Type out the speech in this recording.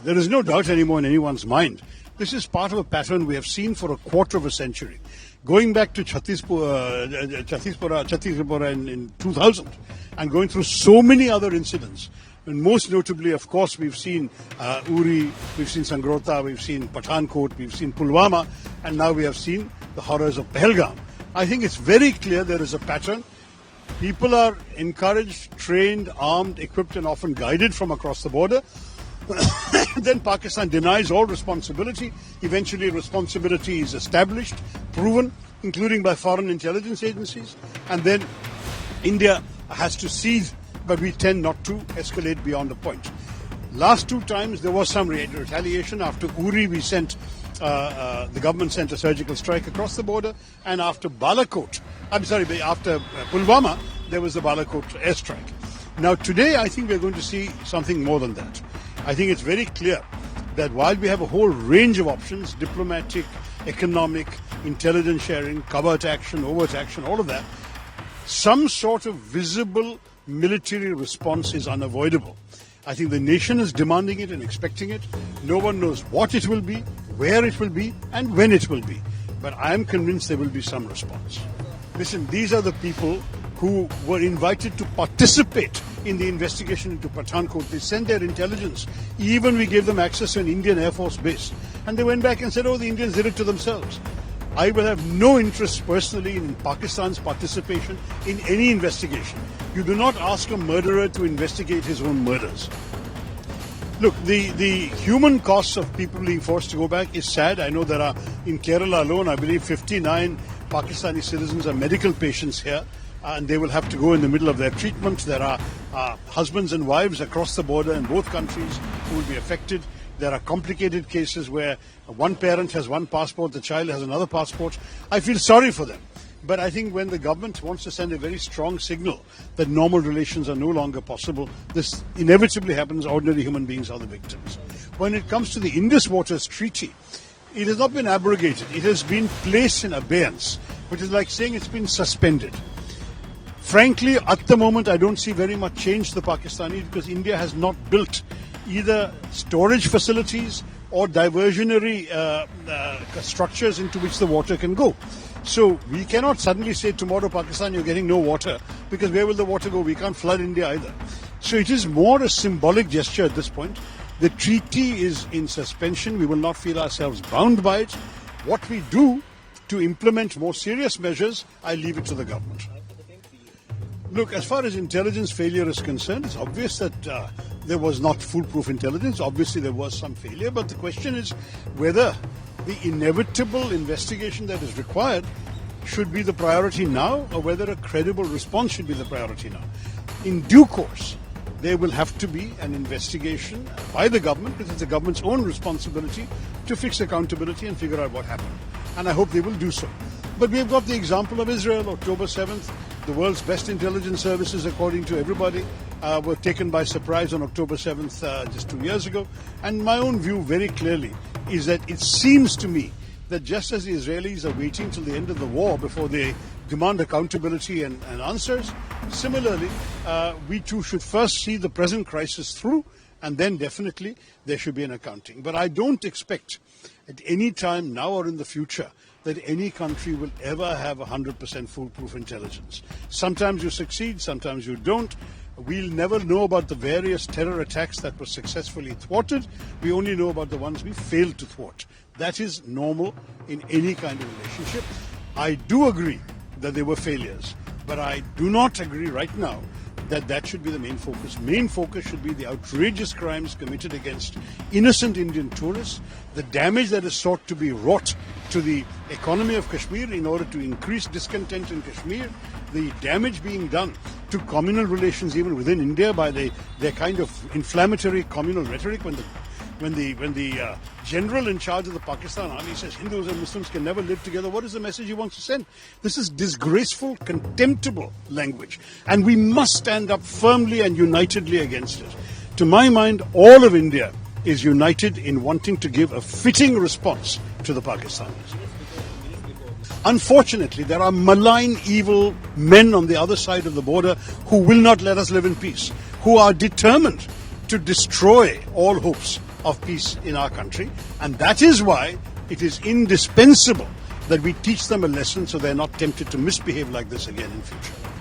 There is no doubt anymore in anyone's mind. This is part of a pattern we have seen for a quarter of a century. Going back to Chhattisgarh in 2000 and going through so many other incidents. And most notably, of course, we've seen Uri, we've seen Sangrota, we've seen Pathankot, we've seen Pulwama, and now we have seen the horrors of Pahalgam. I think it's very clear there is a pattern. People are encouraged, trained, armed, equipped, and often guided from across the border. Then Pakistan denies all responsibility. Eventually, responsibility is established, proven, including by foreign intelligence agencies. And then India has to cede, but we tend not to escalate beyond a point. Last two times, there was some retaliation. After Uri, we sent the government sent a surgical strike across the border, and after after Pulwama, there was the Balakot airstrike. Now today, I think we're going to see something more than that. I think it's very clear that while we have a whole range of options, diplomatic, economic, intelligence sharing, covert action, overt action, all of that, some sort of visible military response is unavoidable. I think the nation is demanding it and expecting it. No one knows what it will be, where it will be, and when it will be. But I am convinced there will be some response. Listen, these are the people who were invited to participate in the investigation into Pathankot. They sent their intelligence. Even we gave them access to an Indian Air Force base. And they went back and said, oh, the Indians did it to themselves. I will have no interest personally in Pakistan's participation in any investigation. You do not ask a murderer to investigate his own murders. Look, the human costs of people being forced to go back is sad. I know there are, in Kerala alone, I believe 59 Pakistani citizens are medical patients here, and they will have to go in the middle of their treatment. There are husbands and wives across the border in both countries who will be affected. There are complicated cases where one parent has one passport, the child has another passport. I feel sorry for them. But I think when the government wants to send a very strong signal that normal relations are no longer possible, this inevitably happens. Ordinary human beings are the victims. When it comes to the Indus Waters Treaty, it has not been abrogated. It has been placed in abeyance, which is like saying it's been suspended. Frankly, at the moment, I don't see very much change to the Pakistanis because India has not built either storage facilities or diversionary structures into which the water can go. So we cannot suddenly say tomorrow, Pakistan, you're getting no water, because where will the water go? We can't flood India either. So it is more a symbolic gesture at this point. The treaty is in suspension. We will not feel ourselves bound by it. What we do to implement more serious measures, I leave it to the government. Look, as far as intelligence failure is concerned, it's obvious that there was not foolproof intelligence. Obviously, there was some failure. But the question is whether the inevitable investigation that is required should be the priority now, or whether a credible response should be the priority now. In due course, there will have to be an investigation by the government, because it's the government's own responsibility to fix accountability and figure out what happened. And I hope they will do so. But we have got the example of Israel, October 7th. The world's best intelligence services, according to everybody, were taken by surprise on October 7th just 2 years ago. And my own view very clearly is that it seems to me that just as the Israelis are waiting till the end of the war before they demand accountability and answers, similarly, we too should first see the present crisis through, and then definitely there should be an accounting. But I don't expect at any time now or in the future that any country will ever have 100% foolproof intelligence. Sometimes you succeed, sometimes you don't. We'll never know about the various terror attacks that were successfully thwarted. We only know about the ones we failed to thwart. That is normal in any kind of relationship. I do agree that there were failures, but I do not agree right now that that should be the main focus. Main focus should be the outrageous crimes committed against innocent Indian tourists, the damage that is sought to be wrought to the economy of Kashmir in order to increase discontent in Kashmir, the damage being done to communal relations even within India by their kind of inflammatory communal rhetoric when the general in charge of the Pakistan army says Hindus and Muslims can never live together. What is the message he wants to send? This is disgraceful, contemptible language. And we must stand up firmly and unitedly against it. To my mind, all of India is united in wanting to give a fitting response to the Pakistanis. Unfortunately, there are malign, evil men on the other side of the border who will not let us live in peace, who are determined to destroy all hopes of peace in our country. And that is why it is indispensable that we teach them a lesson so they're not tempted to misbehave like this again in future.